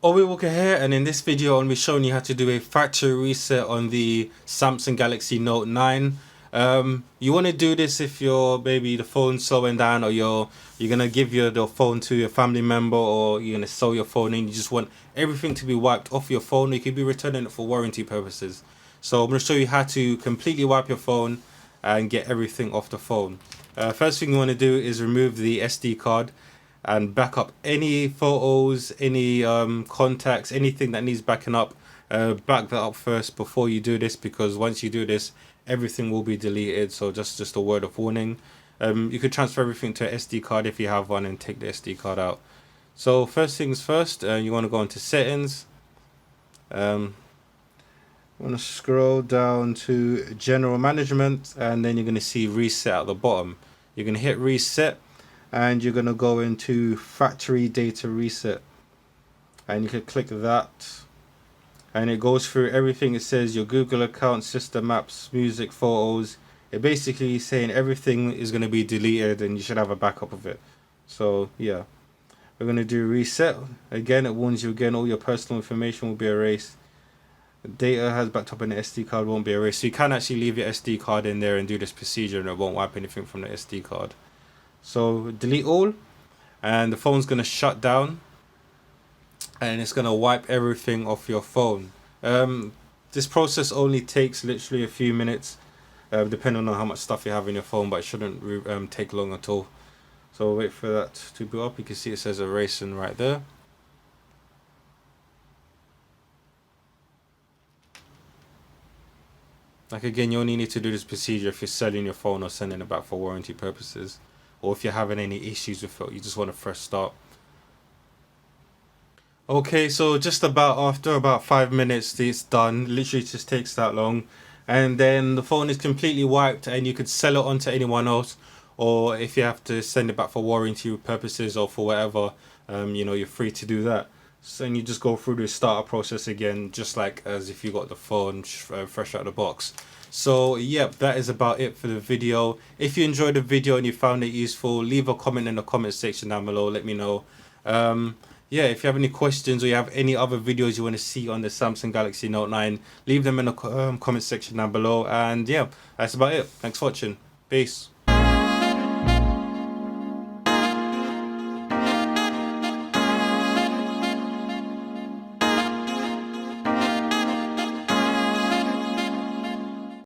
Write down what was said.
OAWALKER here, and in this video I'm going to be showing you how to do a factory reset on the Samsung Galaxy Note 9. You want to do this if maybe the phone's slowing down, or you're gonna give the phone to a family member, or you're gonna sell your phone and you just want everything to be wiped off your phone. You could be returning it for warranty purposes. So I'm going to show you how to completely wipe your phone and get everything off the phone. First thing you want to do is remove the SD card and back up any photos, any contacts, anything that needs backing up. Back that up first before you do this, because once you do this, everything will be deleted. So just a word of warning. You could transfer everything to an SD card if you have one and take the SD card out. So first things first, you want to go into settings. You want to scroll down to general management, and then you're going to see reset at the bottom. You're going to hit reset, and you're going to go into factory data reset, and you can click that, and it goes through everything. It says your Google account, system apps, music, photos. It basically is saying everything is going to be deleted and you should have a backup of it. So yeah, we're going to do reset. Again, it warns you again, all your personal information will be erased. Data has backed up in the SD card won't be erased. So you can actually leave your SD card in there and do this procedure, and it won't wipe anything from the SD card. So delete all, and the phone's going to shut down, and it's going to wipe everything off your phone. This process only takes literally a few minutes, depending on how much stuff you have in your phone, but it shouldn't take long at all. So wait for that to boot up. You can see it says erasing right there. Like again, you only need to do this procedure if you're selling your phone or sending it back for warranty purposes, or if you're having any issues with it, you just want a fresh start. Okay, so just after about 5 minutes, it's done. Literally just takes that long, and then the phone is completely wiped, and you could sell it on to anyone else, or if you have to send it back for warranty purposes or for whatever, you're free to do that. So then you just go through the startup process again, just like as if you got the phone fresh out of the box. So yep, that is about it for the video. If you enjoyed the video and you found it useful, leave a comment in the comment section down below. Let me know. Yeah, if you have any questions or you have any other videos you want to see on the Samsung Galaxy Note 9, leave them in the comment section down below. And yeah, that's about it. Thanks for watching. Peace.